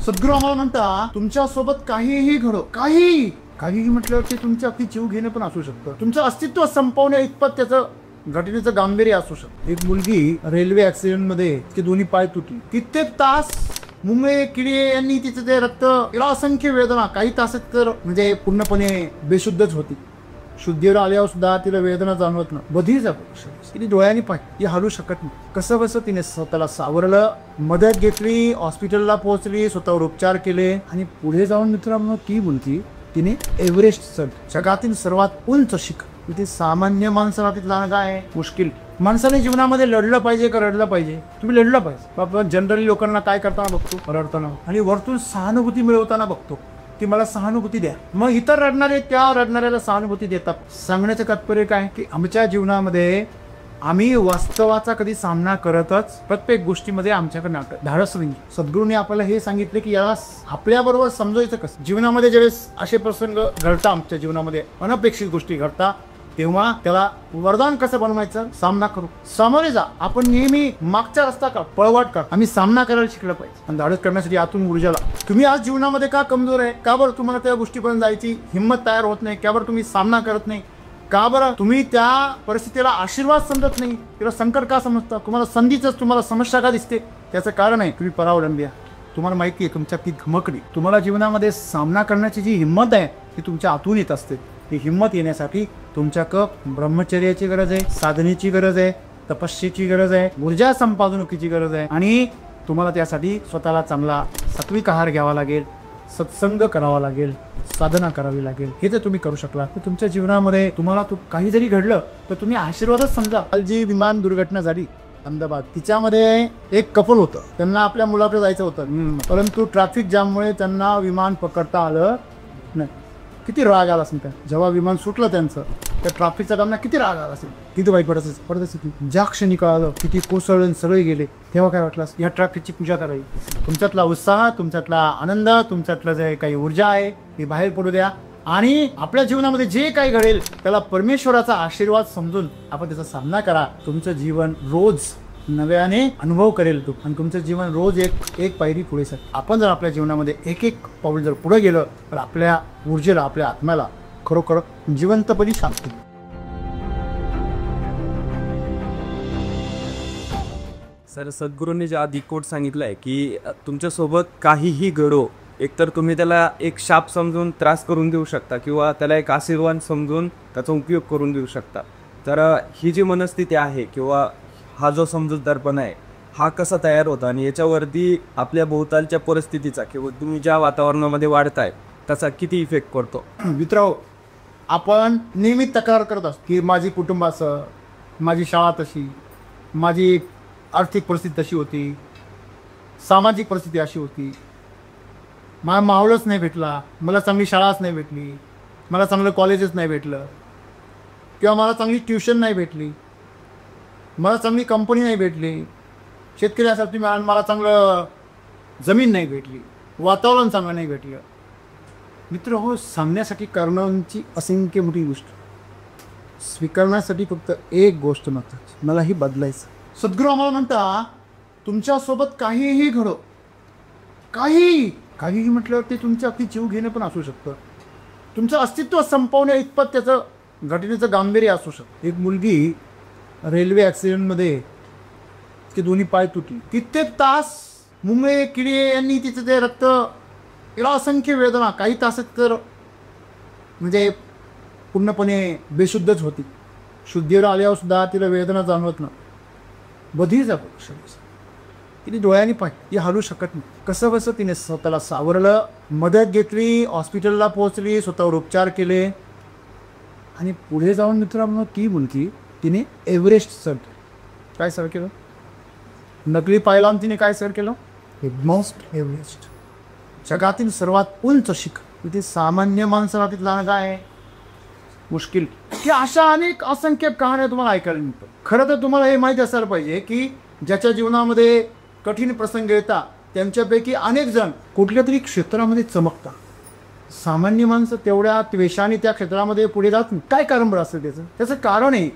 सद्गुरू आम्हाला म्हणता तुमच्या सोबत काहीही घडो, काहीही म्हटल्यावर ते तुमच्या अगदी जीव घेणं पण असू शकतं, तुमचं अस्तित्व संपवण्या इतपत त्याचं घटनेचं गांभीर्य असू शकतं. एक मुलगी रेल्वे ऍक्सिडेंट मध्ये तिचे दोन्ही पाय तुटले. कित्येक तास मुंबई किडे यांनी तिचे ते रक्त, तिला असंख्य वेदना, काही तासात तर म्हणजे पूर्णपणे बेशुद्धच होती. शुद्धीवर आल्यावर सुद्धा तिला वेदना जाणवत नाही. बधीर जातो तिने डोळ्यांनी पाहिजे, ती हलू शकत नाही. कसं बसं तिने स्वतःला सावरलं, मदत घेतली, हॉस्पिटलला पोहोचली, स्वतःवर उपचार केले आणि पुढे जाऊन मित्रांनो ती बोलती तिने एव्हरेस्ट चढ, जगातील सर्वात उंच शिखर. तिथे सामान्य माणसाला तिथला काय मुश्किल. माणसाने जीवनामध्ये लढलं पाहिजे का रडलं पाहिजे? तुम्ही लढलं पाहिजे. आपण जनरली लोकांना काय करताना बघतो? रडताना आणि वरतून सहानुभूती मिळवताना बघतो की मला सहानुभूती द्या. मग इतर रडणारे त्या रडणाऱ्याला सहानुभूती देतात. सांगण्याचं तात्पर्य काय की आमच्या जीवनामध्ये आम्ही वास्तवाचा कधी सामना करतच प्रत्येक गोष्टीमध्ये आमच्याकडे धाडस नाही. सद्गुरूंनी आपल्याला हे सांगितले की याला आपल्या बरोबर समजायचं कसं. जीवनामध्ये ज्यावेळेस असे प्रसंग घडतात, आमच्या जीवनामध्ये अनपेक्षित गोष्टी घडतात, तेव्हा त्याला वरदान कसं बनवायचं? सामना करू, सामोरे जा. आपण नेहमी मागचा रस्ता का पळवाट का आम्ही सामना करायला शिकलं पाहिजे. आणि धाडस करण्यासाठी आतून ऊर्जाला. तुम्ही आज जीवनामध्ये का कमजोर आहे? का बरं तुम्हाला त्या गोष्टीपर्यंत जायची हिंमत तयार होत नाही? का बरं तुम्ही सामना करत नाही? का बरं तुम्ही त्या परिस्थितीला आशीर्वाद समजत नाही? तिला संकट का समजता? तुम्हाला संधीच तुम्हाला समस्या का दिसते? त्याचं कारण आहे तुम्ही परावलंबी आहे. तुम्हाला माहिती आहे तुमच्या ती धमकडी. तुम्हाला जीवनामध्ये सामना करण्याची जी हिंमत आहे ती तुमच्या आतून येत असते. ती हिंमत येण्यासाठी तुमच्या ब्रह्मचर्याची गरज आहे, साधनेची गरज आहे, तपस्येची गरज आहे, ऊर्जा संपादनुकीची गरज आहे. आणि तुम्हाला त्यासाठी स्वतःला चांगला सात्विक आहार घ्यावा लागेल, सत्संग करावा लागेल, साधना करावी लागेल. हे जर तुम्ही करू शकला तर तुमच्या जीवनामध्ये तुम्हाला काही जरी घडलं तर तुम्ही आशीर्वादच समजा. काल जी विमान दुर्घटना झाली अहमदाबाद, तिच्यामध्ये एक कपल होतं. त्यांना आपल्या मुलाकडे जायचं होतं, परंतु ट्रॅफिक जाममुळे त्यांना विमान पकडता आलं नाही. किती राग आला असेल त्या जेव्हा विमान सुटलं त्यांचं, त्या ट्रॅफिकचा त्यांना किती राग आला असेल, किती वाईट पडत असेल. ज्या क्षणी कळालं किती कोसळून सगळे गेले तेव्हा काय वाटलं? या ट्रॅफिकची पूजा करावी. तुमच्यातला उत्साह, तुमच्यातला आनंद, तुमच्यातलं जे काही ऊर्जा आहे ती बाहेर पडू द्या. आणि आपल्या जीवनामध्ये जे काही घडेल त्याला परमेश्वराचा आशीर्वाद समजून आपण त्याचा सामना करा. तुमचं जीवन रोज नव्याने अनुभव करेल तो, आणि तुमचं जीवन रोज एक पायरी पुढे सर. आपण जर आपल्या जीवनामध्ये एक पाऊल जर पुढे गेलं तर आपल्या ऊर्जेला, आपल्या आत्म्याला खरोखर जिवंतपणी शांती. सर, सद्गुरूंनी जे आधी कोट सांगितलंय की तुमच्यासोबत काहीही घडो, एकतर तुम्ही त्याला एक शाप समजून त्रास करून देऊ शकता किंवा त्याला एक आशीर्वाद समजून त्याचा उपयोग करून देऊ शकता. तर ही जी मनस्थिती आहे किंवा हा जो समजूतदारपणा आहे हा कसा तयार होता आणि याच्यावरती आपल्या भोवतालच्या परिस्थितीचा किंवा तुम्ही ज्या वातावरणामध्ये वाढताय त्याचा किती इफेक्ट पडतो? मित्रांनो, आपण नेहमी तक्रार करत असतो की माझी कुटुंब असं, माझी शाळा तशी, माझी आर्थिक परिस्थिती तशी होती, सामाजिक परिस्थिती अशी होती, मला माहोलच नाही भेटला, मला चांगली शाळाच नाही भेटली, मला चांगलं कॉलेजच नाही भेटलं, किंवा मला चांगली ट्युशन नाही भेटली, मला चांगली कंपनी नाही भेटली, शेतकरी असाल तुम्ही, मला चांगलं जमीन नाही भेटली, वातावरण चांगलं नाही भेटलं. मित्र हो, सांगण्यासाठी कारणांची असंख्य मोठी गोष्ट, स्वीकारण्यासाठी फक्त एक गोष्ट महत्त्वाची, मलाही बदलायचं. सद्गुरू आम्हाला म्हणता तुमच्यासोबत काहीही घडो, काहीही म्हटल्यावर ते तुमच्या अगदी जीव घेणं पण असू शकतं, तुमचं अस्तित्व संपवण्या इतपत त्याचं घटनेचं गांभीर्य असू शकतं. एक मुलगी रेल्वे ॲक्सिडेंटमध्ये तिचे दोन्ही पाय तुटले. कित्येक तास मुंबई किडे यांनी तिचं ते रक्त, तिला असंख्य वेदना, काही तासात तर म्हणजे पूर्णपणे बेशुद्धच होती. शुद्धीवर आल्यावर सुद्धा तिला वेदना जाणवत नाही. बधीर जातो. तिने डोळ्यांनी पाहिजे, ती हलू शकत नाही. कसं बसं तिने स्वतःला सावरलं, मदत घेतली, हॉस्पिटलला पोहोचली, स्वतःवर उपचार केले आणि पुढे जाऊन मित्रांनो ती मुलगी तिने एव्हरेस्ट सर काय सर केलं? नकली पाय लावून तिने काय सर केलं? मोस्ट एव्हरेस्ट, जगातील सर्वात उंच शिखर. तिथे सामान्य माणसाला तिथला काय मुश्किल. की अशा अनेक असंख्य कहाण्या तुम्हाला ऐकायला मिळतात. खरं तर तुम्हाला हे माहीत असायला पाहिजे की ज्याच्या जीवनामध्ये कठीण प्रसंग येतात त्यांच्यापैकी अनेक जण कुठल्या तरी क्षेत्रामध्ये चमकतात. सामान्य माणसं तेवढ्या त्वेषाने त्या क्षेत्रामध्ये पुढे जात नाही. काय कारण बरं असेल त्याचं कारण आहे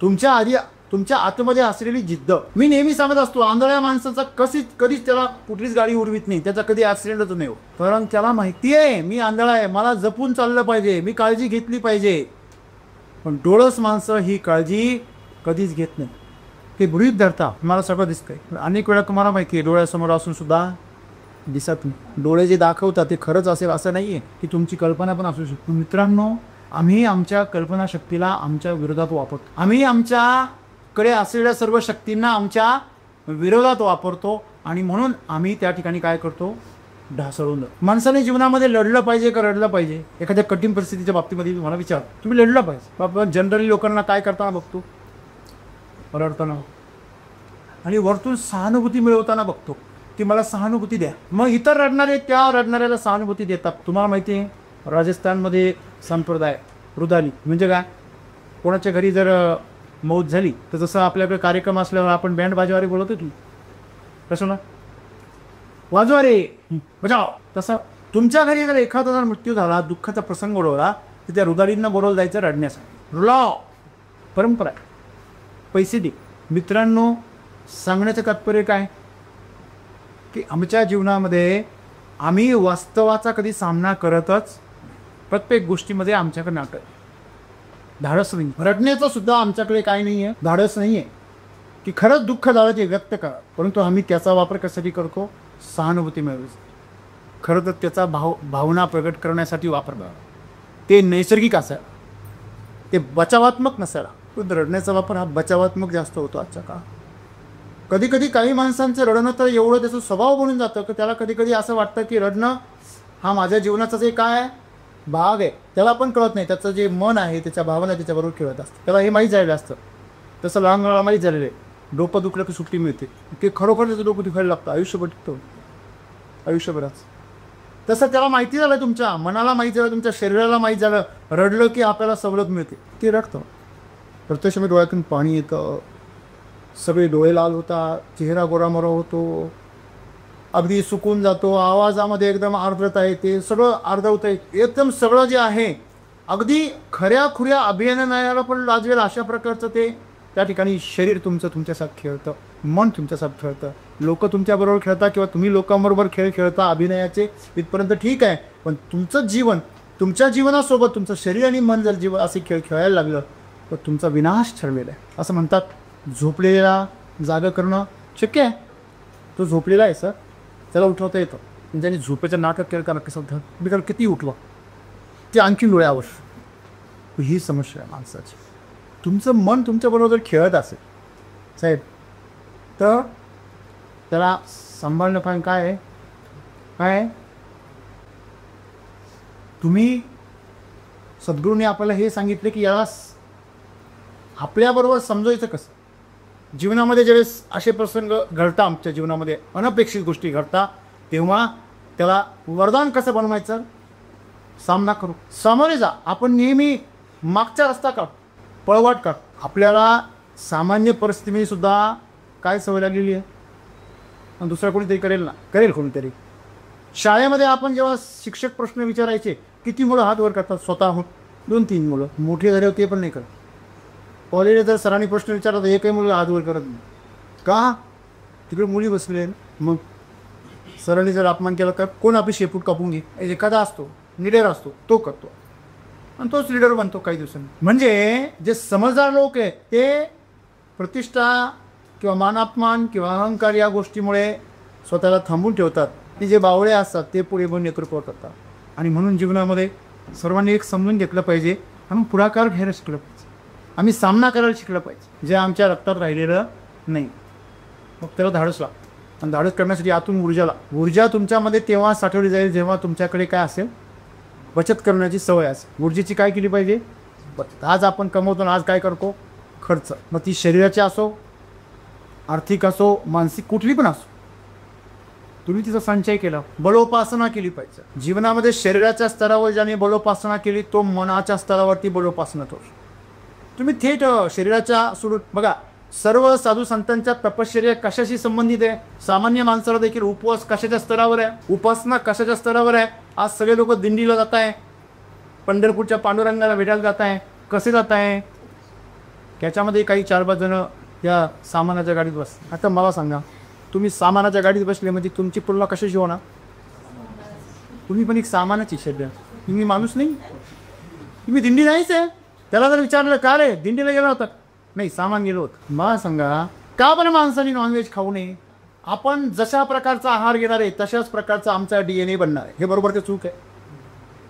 तुमच्या आधी तुमच्या आतमध्ये असलेली जिद्द. मी नेहमी सांगत असतो, आंधळ्या माणसाचा कधीच त्याला कुठलीच गाडी उडवीत नाही, त्याचा कधी ऍक्सिडेंटच नाही होत. कारण त्याला माहिती आहे मी आंधळा आहे, मला जपून चाललं पाहिजे, मी काळजी घेतली पाहिजे. पण डोळस माणसं ही काळजी कधीच घेत नाही, ते गृहीत धरता. मला सगळं दिसतंय. अनेक वेळा तुम्हाला माहिती आहे डोळ्यासमोर असून सुद्धा दिसत नाही. डोळे जे दाखवतात ते खरंच असेल असं नाही आहे, की तुमची कल्पना पण असू शकते. मित्रांनो, आम्ही आमच्या कल्पनाशक्तीला आमच्या विरोधात वापरतो. आम्ही आमच्याकडे असलेल्या सर्व शक्तींना आमच्या विरोधात वापरतो आणि म्हणून आम्ही त्या ठिकाणी काय करतो, ढासळून. माणसाने जीवनामध्ये लढलं पाहिजे का रडलं पाहिजे? एखाद्या कठीण परिस्थितीच्या बाबतीमध्ये तुम्हाला विचार, तुम्ही लढलं पाहिजे. बाबा जनरली लोकांना काय करताना बघतो, रडताना आणि वरतून सहानुभूती मिळवताना बघतो की मला सहानुभूती द्या. मग इतर रडणारे त्या रडणाऱ्याला सहानुभूती देतात. तुम्हाला माहिती आहे राजस्थानमध्ये संप्रदाय रुदाली म्हणजे काय, कोणाच्या घरी जर मौत झाली तर जसं आपल्याकडे कार्यक्रम असल्यावर आपण बँड बाजवारे बोलवतो की कसं ना, वाजवा रे बजाव, तसं तुमच्या घरी जर एखादा जर मृत्यू झाला, दुःखाचा प्रसंग ओढवला, तर त्या रुदालींना बोलवलं जायचं रडण्यासाठी. रुलाव परंपरा आहे, पैसे दे. मित्रांनो, सांगण्याचं तात्पर्य काय की आमच्या जीवनामध्ये आम्ही वास्तवाचा कधी सामना करतच, प्रत्येक गोष्टीमध्ये आमच्याकडे नाटक, धाडस नाही. रडण्याचं सुद्धा आमच्याकडे काय नाही आहे, धाडस नाही आहे की खरंच दुःख झालं ते व्यक्त करा. परंतु आम्ही त्याचा वापर कशासाठी करतो, सहानुभूती मिळवायची. खरं तर त्याचा भावना प्रगट करण्यासाठी वापर करावा. ते नैसर्गिक असायला, ते बचावात्मक नसायला. पण रडण्याचा वापर हा बचावात्मक जास्त होतो आजच्या काळात. कधी कधी काही माणसांचं रडणं तर एवढं त्याचा स्वभाव बनून जातं की त्याला कधी कधी असं वाटतं की रडणं हा माझ्या जीवनाचा जे काय भाग आहे त्याला पण कळत नाही. त्याचं जे मन आहे, त्याच्या भावना त्याच्याबरोबर खेळत असतं, त्याला हे माहीत झालेलं असतं. तसं लहान मुलाला माहीत झालेलं आहे, डोकं दुखलं की सुट्टी मिळते, की खरोखर त्याचं डोकं दुखायला लागतं, आयुष्यभर टिकतो, आयुष्यभराच. तसं त्याला माहिती झालं, तुमच्या मनाला माहिती झालं, तुमच्या शरीराला माहीत झालं, रडलं की आपल्याला सवलत मिळते, ते रडतं. प्रत्यक्ष मी डोळ्यातून पाणी येतं, सगळे डोळे लाल होतात, चेहरा गोरामोरा होतो, अगदी सुकून जातो, आवाजामध्ये एकदम आर्द्रता येते, सगळं अर्धवतं एकदम सगळं जे आहे अगदी खऱ्याखुऱ्या अभिनयाला पण लाजवेल अशा प्रकारचं ते त्या ठिकाणी शरीर तुमचं तुमच्यासाथ खेळतं, मन तुमच्यासाथ खेळतं, लोक तुमच्याबरोबर खेळतात किंवा तुम्ही लोकांबरोबर खेळ खेळता अभिनयाचे, इथपर्यंत ठीक आहे. पण तुमचं जीवन, तुमच्या जीवनासोबत तुमचं शरीर आणि मन जर जीवन असे खेळ खेळायला लागलं तर तुमचा विनाश ठरलेला आहे. असं म्हणतात, झोपलेला जागा करणं शक्य आहे. तो झोपलेला आहे सर, त्याला उठवता येतं. ज्याने झोपेचं नाटक केलं कारण कसं होतं, मी कारण किती उठवा ते आणखी डोळे आवश्यक. ही समस्या आहे माणसाची. तुमचं मन तुमच्याबरोबर खेळत असेल साहेब तर त्याला सांभाळणं पण काय आहे, काय तुम्ही सद्गुरूंनी आपल्याला हे सांगितले की याला आपल्याबरोबर समजायचं कसं. जीवनामध्ये ज्यावेळेस असे प्रसंग घडतात, आमच्या जीवनामध्ये अनपेक्षित गोष्टी घडतात, तेव्हा त्याला वरदान कसं बनवायचं, सामना करू, सामोरे जा. आपण नेहमी मागचा रस्ता काढ, पळवाट काढ. आपल्याला सामान्य परिस्थितीमध्ये सुद्धा काय सवय लागलेली आहे, आणि दुसरा कोणीतरी करेल कोणीतरी. शाळेमध्ये आपण जेव्हा शिक्षक प्रश्न विचारायचे, किती मुलं हात वर करतात स्वतःहून, 2-3 मुलं. मोठे झाले ते पण नाही करत. कॉलेजला जर सरांनी प्रश्न विचारला तर एकही मुलं हात वर करत नाही. का, तिकडे मुली बसले. मग सरांनी जर अपमान केला तर कोण आपली शेपूट कापून घे, एखादा असतो लीडर असतो तो करतो आणि तोच लीडर बनतो काही दिवसांनी. म्हणजे जे समजदार लोक आहे ते प्रतिष्ठा किंवा मानापमान किंवा अहंकार या गोष्टीमुळे स्वतःला थांबून ठेवतात. ते जे बावळे असतात ते पुढे पण नेतृत्व करतात. आणि म्हणून जीवनामध्ये सर्वांनी एक समजून घेतलं पाहिजे, आम्ही पुढाकार घ्यायला शिकलं पाहिजे, आम्ही सामना करायला शिकलं पाहिजे जे आमच्या रक्तात राहिलेलं नाही. मग त्याला धाडस लागतं. आणि धाडस करण्यासाठी आतून ऊर्जा तुमच्यामध्ये तेव्हा साठवली जाईल जेव्हा तुमच्याकडे काय असेल, बचत करण्याची सवय असेल. ऊर्जेची काय केली पाहिजे, बचत. आज आपण कमवतो, आज काय करतो, खर्च. मग ती शरीराची असो, आर्थिक असो, मानसिक, कुठली पण असो, तुम्ही तिचा संचय केला. बलोपासना केली पाहिजे. जीवनामध्ये शरीराच्या स्तरावर ज्याने बलोपासना केली तो मनाच्या स्तरावरती बलोपासना होतो. तुम्ही थेट शरीराच्या सोडून बघा, सर्व साधू संतांच्या तपश्चर्या कशाशी संबंधित आहे. सामान्य माणसाला देखील उपवास कशाच्या स्तरावर आहे, उपासना कशाच्या स्तरावर आहे. आज सगळे लोक दिंडीला जात आहे, पंढरपूरच्या पांडुरंगाला भेटायला जात आहे. कसे जात आहे, त्याच्यामध्ये काही 4-5 जण या सामानाच्या गाडीत बस. आता मला सांगा, तुम्ही सामानाच्या गाडीत बसले म्हणजे तुमची तुलना कशाशी होणार? तुम्ही पण एक सामानाची शरीर, तुम्ही माणूस नाही, तुम्ही दिंडी नाहीच आहे. त्याला जर विचारलं का रे दिंडीला गेला होता, नाही सामान गेलो होतं. मला सांगा का बरं माणसाने नॉनव्हेज खाऊ नये? आपण जशा प्रकारचा आहार घेणार आहे तशाच प्रकारचा आमचा DNA बनणार आहे. हे बरोबर ते चूक आहे?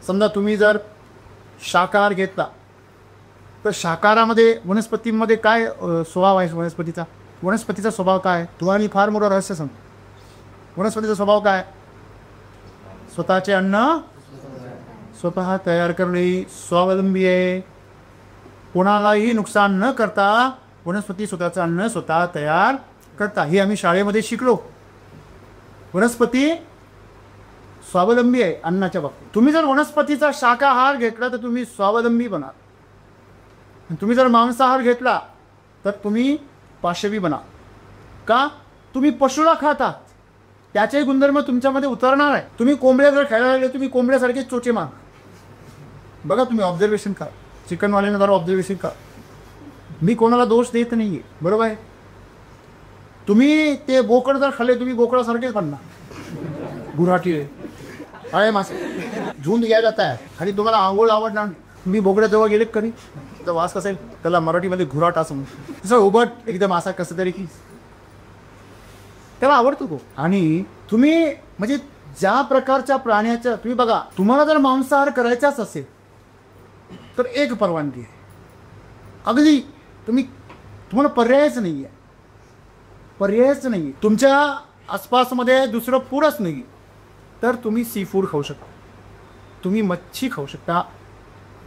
समजा तुम्ही जर शाकाहार घेतला तर शाकाहारामध्ये वनस्पतींमध्ये काय स्वभाव आहे वनस्पतीचा? वनस्पतीचा स्वभाव काय? तुम्हाला मी फार मोठं रहस्य सांगतो. वनस्पतीचा स्वभाव काय? स्वतःचे अन्न स्वतः तयार करणे, स्वावलंबी आहे. कोणालाही नुकसान न करता वनस्पती स्वतःचं अन्न स्वतः तयार करता. हे आम्ही शाळेमध्ये शिकलो. वनस्पती स्वावलंबी आहे अन्नाच्या बाबतीत. तुम्ही जर वनस्पतीचा शाकाहार घेतला तर तुम्ही स्वावलंबी बनाल. तुम्ही जर मांसाहार घेतला तर तुम्ही पाशवी बना. का? तुम्ही पशुला खाता, त्याचे गुणधर्म तुमच्यामध्ये उतरणार आहे. तुम्ही कोंबड्या जर खायला लागले तुम्ही कोंबड्यासारखे चोचे मार. बघा तुम्ही ऑब्झर्वेशन करा, चिकनवाल्याने जरा ऑब्झर्वेशन करा. मी कोणाला दोष देत नाही आहे, बरोबर आहे. तुम्ही ते बोकड जर खाल्ले तुम्ही बोकडासारखेच बनणार. गुराटी आहे मासे झुंड घ्या जात आहे आणि तुम्हाला आंघोळ आवडणार. तुम्ही बोकड्याजवळ गेले कधी तर वास कसा आहे, त्याला मराठीमध्ये घुराट असं म्हणतो. तसं उबट एकदम असा कसं तरी की त्याला आवडतो तो. आणि तुम्ही म्हणजे ज्या प्रकारच्या प्राण्याच्या तुम्ही बघा, तुम्हाला जर मांसाहार करायचाच असेल तर एक परवानगी आहे. अगदी तुम्हाला पर्यायच नाही आहे, पर्यायच नाही आहे. तुमच्या आसपासमध्ये दुसरं फूडच नाही तर तुम्ही सी फूड खाऊ शकता, तुम्ही मच्छी खाऊ शकता,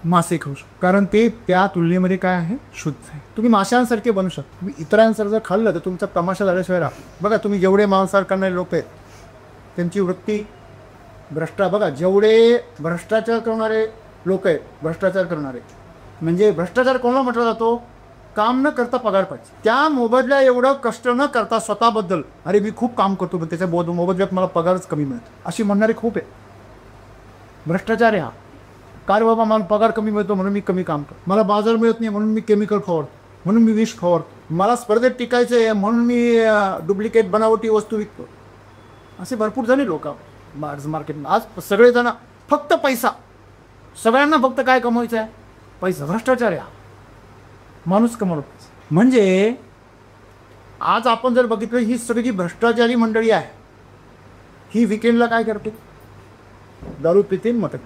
मासे खाऊ शकता. कारण ते त्या तुलनेमध्ये काय आहे, शुद्ध आहे. तुम्ही माशांसारखे बनू शकता. तुम्ही इतरांसारखं जर खाल्लं तर तुमचा तमाशा झाल्याशिवाय राहा. बघा तुम्ही जेवढे मांसाहार करणारे लोक आहेत त्यांची वृत्ती बघा जेवढे भ्रष्टाचार करणारे लोक आहेत, भ्रष्टाचार करणारे म्हणजे भ्रष्टाचार कोणाला म्हटला जातो? काम न करता पगार पाहिजे. त्या मोबदल्या एवढं कष्ट न करता स्वतःबद्दल अरे मी खूप काम करतो पण त्याच्या मोबदल्यात मला पगारच कमी मिळतो अशी म्हणणारे खूप आहे. भ्रष्टाचार आहे हा. का रे बाबा मला पगार कमी मिळतो म्हणून मी कमी काम करतो, मला बाजार मिळत नाही म्हणून मी केमिकल फवारतो, म्हणून मी विष फवारतो, मला स्पर्धेत टिकायचं आहे म्हणून मी डुप्लिकेट बनावटी वस्तू विकतो. असे भरपूर जण लोक मार्केट. आज सगळेजण फक्त पैसा, सगळ्यांना फक्त काय कमवायचं आहे? पैसा. भ्रष्टाचार आहे हा. माणूस कमवतो म्हणजे आज आपण जर बघितलं ही सगळी जी भ्रष्टाचारी मंडळी आहे ही विकेंडला काय करते? दारू पिते, मटक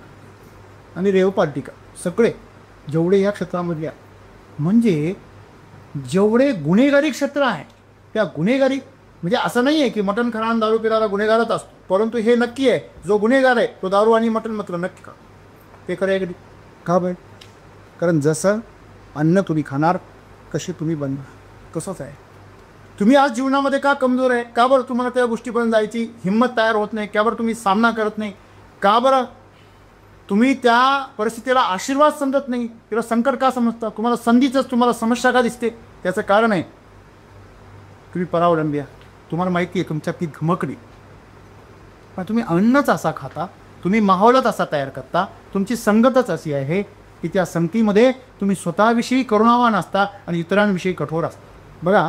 आणि रेव पार्टी का सगळे जेवढे या क्षेत्रामधले म्हणजे जेवढे गुन्हेगारी क्षेत्र आहे त्या गुन्हेगारी म्हणजे असं नाही आहे की मटण खाणा आणि दारू पिणारा गुन्हेगारच असतो, परंतु हे नक्की आहे जो गुन्हेगार आहे तो दारू आणि मटण मात्र नक्की का ते खरं आहे कधी का बरं? कारण जसं अन्न तुम्ही खाणार कसे तुम्ही बनणार तसंच आहे. तुम्ही आज जीवनामध्ये का कमजोर आहे? का बरं तुम्हाला त्या गोष्टीपर्यंत जायची हिंमत तयार होत नाही? का बरं तुम्ही सामना करत नाही? का बरं तुम्ही त्या परिस्थितीला आशीर्वाद समजत नाही, तिला संकट का समजता? तुम्हाला संधीचंच तुम्हाला समस्या का दिसते? त्याचं कारण आहे तुम्ही परावलंबी आहे. तुम्हाला माहिती आहे तुमच्या ती घमकडी, पण तुम्ही अन्नच असा खाता, तुम्ही माहोलच असा तयार करता, तुमची संगतच अशी आहे की त्या संगतीमध्ये तुम्ही स्वतःविषयी करुणावान असता आणि इतरांविषयी कठोर असता. बघा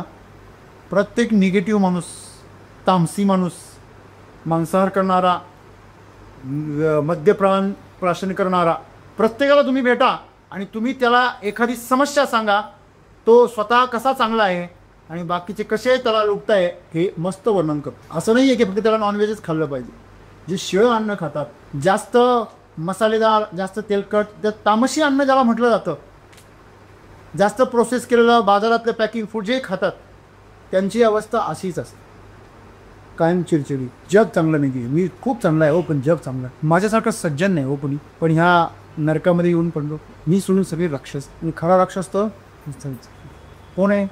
प्रत्येक निगेटिव्ह माणूस, तामसी माणूस, मांसाहार करणारा, मद्यपान प्राशन करणारा प्रत्येकाला तुम्ही भेटा आणि तुम्ही त्याला एखादी समस्या सांगा, तो स्वतः कसा चांगला आहे आणि बाकीचे कसे त्याला लुटताय हे मस्त वर्णन करतो. असं नाही आहे की फक्त त्याला नॉनव्हेजच खाल्लं पाहिजे. जे शिळं अन्न खातात, जास्त मसालेदार, जास्त तेलकट, त्या तामसी अन्न ज्याला म्हटलं जातं, जास्त प्रोसेस केलेलं बाजारातलं पॅकिंग फूड जे खातात त्यांची अवस्था अशीच असते, कायम चिडचिडी. जग चांगलं नाही आहे, मी खूप चांगला आहे हो पण जग चांगलं आहे, माझ्यासारखं सज्जन नाही हो कोणी, पण ह्या नरकामध्ये येऊन पडलो मी सोडून सगळे राक्षस. आणि खरा राक्षस तर कोण आहे?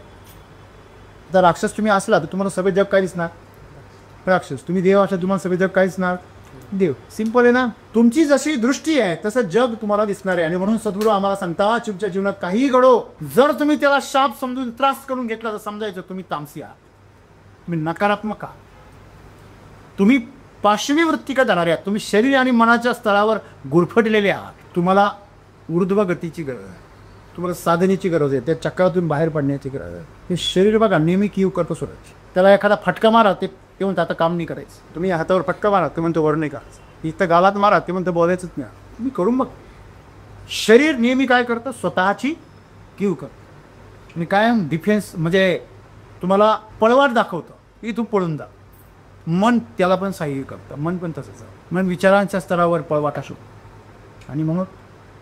तर राक्षस तुम्ही असला तर तुम्हाला सगळे जग काय दिसणार? राक्षस. तुम्ही देव असला तुम्हाला सगळे जग काय दिसणार? देव. सिंपल आहे ना. तुमची जशी दृष्टी आहे तसं जग तुम्हाला दिसणार आहे. आणि म्हणून सद्गुरू आम्हाला सांगता तुमच्या जीवनात काही घडो, जर तुम्ही त्याला शाप समजून त्रास करून घेतला तर समजायचं तुम्ही तामसी आहात, तुम्ही नकारात्मक आहात, तुम्ही पाशवी वृत्ती का जाणारे आहात, तुम्ही शरीर आणि मनाच्या स्तरावर गुरफटलेले आहात, तुम्हाला ऊर्ध्व गतीची गरज आहे. तुम्हाला साधनेची गरज आहे, त्या चक्रातून बाहेर पडण्याची गरज आहे. हे शरीर बघा नेहमी कीव करतो स्वतःची. त्याला एखादा फटका मारा ते म्हणतं आता काम नाही करायचं. तुम्ही हातावर फटका मारा ते म्हणतो वर नाही करायचं. इथं गालात मारा ते म्हणतं बोलायचंच नाही. तुम्ही करून बघ. शरीर नेहमी काय करतं, स्वतःची कीव करतं आणि कायम डिफेन्स म्हणजे तुम्हाला पळवाट दाखवतं की तू पळून जा. मन त्याला पण सहाय्य करतं. मन पण तसंच आहे. मन विचारांच्या स्तरावर पळवाट असो आणि म्हणून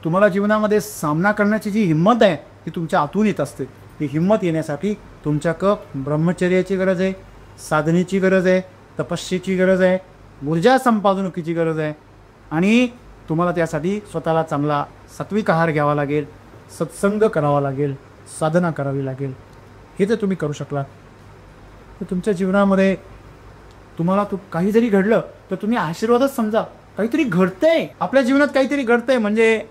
तुम्हाला जीवनामध्ये सामना करण्याची जी हिंमत आहे ती तुमच्या आतून येत असते. ती हिंमत येण्यासाठी तुमच्याकडं ब्रह्मचर्याची गरज आहे, साधनेची गरज आहे, तपस्येची गरज आहे, ऊर्जा संपादनुकीची गरज आहे आणि तुम्हाला त्यासाठी स्वतःला चांगला सात्विक आहार घ्यावा लागेल, सत्संग करावा लागेल, साधना करावी लागेल. हे जर तुम्ही करू शकला तर तुमच्या जीवनामध्ये तुम्हाला काही जरी घडलं तर तुम्ही आशीर्वादच समजा. काहीतरी घडतंय आपल्या जीवनात, काहीतरी घडतंय म्हणजे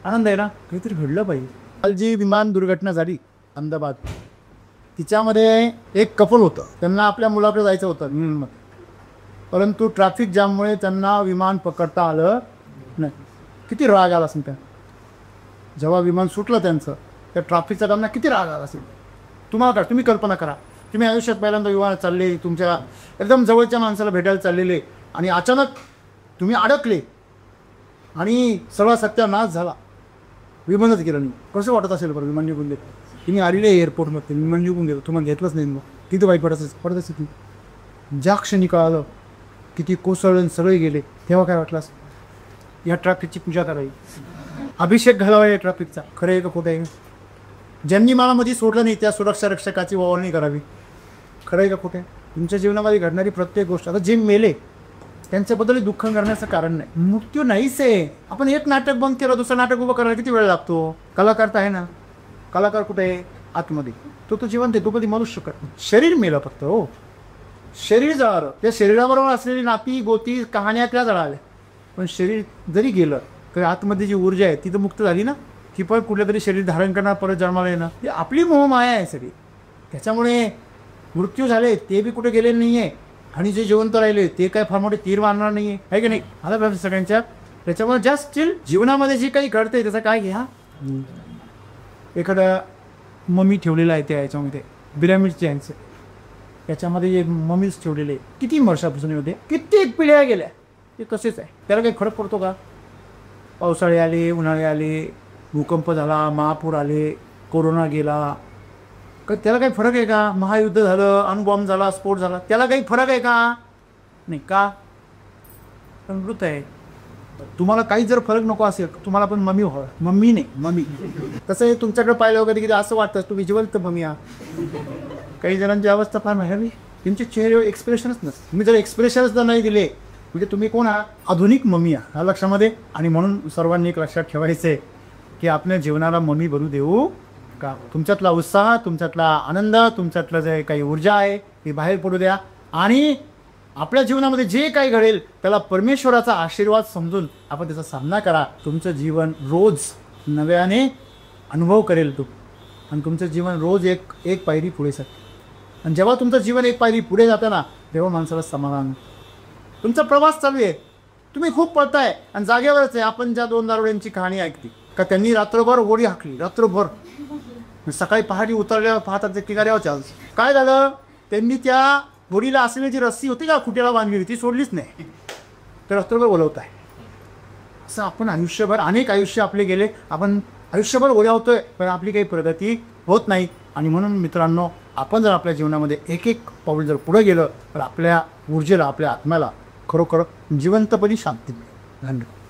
आनंद आहे ना, काहीतरी घडलं पाहिजे. काल जी विमान दुर्घटना झाली अहमदाबाद, तिच्यामध्ये एक कपल होतं. त्यांना आपल्या मुलाकडे जायचं होतं परंतु ट्रॅफिक जाममुळे त्यांना विमान पकडता आलं नाही. किती राग आला असेल त्या जेव्हा विमान सुटलं त्यांचं, त्या ट्रॅफिकचा त्यांना किती राग आला असेल. तुम्हाला काय, तुम्ही कल्पना करा, तुम्ही आयुष्यात पहिल्यांदा विमानात चालले, तुमच्या एकदम जवळच्या माणसाला भेटायला चाललेले आणि अचानक तुम्ही अडकले आणि सगळा सत्यानाश झाला, विमानच गेलं नाही. कसं वाटत असेल बरं. विमान निघून गेलं, तुम्ही आलेले एअरपोर्टमध्ये, विमान निघून गेलं, तुम्हाला घेतलंच नाही. मग किती वाईट पडत असेल तुम्ही. ज्या क्षणी कळालं किती कोसळून सगळे गेले तेव्हा काय वाटलं असं. या ट्रॅफिकची पूजा करावी, अभिषेक घालावा या ट्रॅफिकचा. खरं आहे का खोटं आहे. ज्यांनी मला मध्ये सोडलं नाही त्या सुरक्षा रक्षकाची ओवाळणी करावी. खरं आहे का खोटं आहे. तुमच्या जीवनामध्ये घडणारी प्रत्येक गोष्ट, आता जे मेले त्यांच्याबद्दल दुःख करण्याचं कारण नाही. मृत्यू नाहीच आहे. आपण एक नाटक बंद केलं, दुसरं नाटक उभं करायला किती वेळ लागतो. कलाकार तर आहे ना, कलाकार कुठे आहे आतमध्ये, तो जिवंत आहे, तो कधी मरूच शकत नाही. शरीर मेलं फक्त. हो, शरीर जळालं, त्या शरीराबरोबर असलेली नाती गोती कहाण्या त्या जळाल्या. पण शरीर जरी गेलं तर आतमध्ये जी ऊर्जा आहे ती तर मुक्त झाली ना. ती पण कुठलं तरी शरीर धारण करणार, परत जन्माला येणं, ही आपली मोहमाया आहे सगळी. त्याच्यामुळे मृत्यू झाले ते बी कुठे गेले नाही आहे आणि जे जिवंत राहिले ते काय फार मोठे तीर मारणार नाही आहे की नाही. आला पाहिजे सगळ्यांच्या. त्याच्यामुळे जास्त स्टील जीवनामध्ये जे काही घडतंय त्याचा काय घ्या. एखादा मम्मी ठेवलेला आहे त्या याच्यामध्ये पिरॅमिडचे यांचे, याच्यामध्ये जे मम्मीज ठेवलेले किती वर्षापासून होते, कित्येक पिढ्या गेल्या, ते कसेच आहे. त्याला काही फरक पडतो का. पावसाळे आले, उन्हाळे आले, भूकंप झाला, महापूर आले, कोरोना गेला, त्याला काही फरक आहे का. महायुद्ध झालं, अणुबॉम्ब झाला, स्फोट झाला, त्याला काही फरक आहे का नाही. का पण मृत आहे. तुम्हाला काही जर फरक नको असेल तुम्हाला पण मम्मी व्हावं. मम्मी नाही मम्मी. कसं आहे तुमच्याकडे पाहिलं वगैरे की असं वाटतं तुम्ही जिवंत मम्मी आहात. काही जणांची अवस्था फार माहेरी, तुमच्या चेहऱ्यावर एक्सप्रेशनच नसतं. तुम्ही जर एक्सप्रेशनच जर नाही दिले म्हणजे तुम्ही कोण आहात, आधुनिक मम्मी आहात. हा लक्षामध्ये. आणि म्हणून सर्वांनी एक लक्षात ठेवायचं आहे की आपल्या जीवनाला मम्मी बनू देऊ का. तुमच्यातला उत्साह, तुमच्यातला आनंद, तुमच्यातलं जे काही ऊर्जा आहे ती बाहेर पडू द्या आणि आपल्या जीवनामध्ये जे काही घडेल त्याला परमेश्वराचा आशीर्वाद समजून आपण त्याचा सामना करा. तुमचं जीवन रोज नव्याने अनुभव करेल तो आणि तुमचं जीवन रोज एक पायरी पुढे जाते. आणि जेव्हा तुमचं जीवन एक पायरी पुढे जातं ना तेव्हा माणसाला समाधान. तुमचा प्रवास चालू आहे, तुम्ही खूप पळताय आणि जागेवरच आहे. आपण ज्या 2 दारुड्यांची कहाणी ऐकली का, त्यांनी रात्रभर होडी हाकली, रात्रभर. सकाळी पहाटे उतरल्यावर पाहतात ते किनाऱ्यावर चालतं. काय झालं, त्यांनी त्या होडीला असलेली जी रस्सी होती का खुट्याला बांधली होती ती सोडलीच नाही, तर रात्रभर बोलवत आहे. असं आपण आयुष्यभर, अनेक आयुष्य आपले गेले, आपण आयुष्यभर ओल्या होतोय पण आपली काही प्रगती होत नाही. आणि म्हणून मित्रांनो, आपण जर आपल्या जीवनामध्ये एक पाऊल जर पुढे गेलं तर आपल्या ऊर्जेला, आपल्या आत्म्याला खरोखर जिवंतपणी शांती मिळेल. धन्यवाद.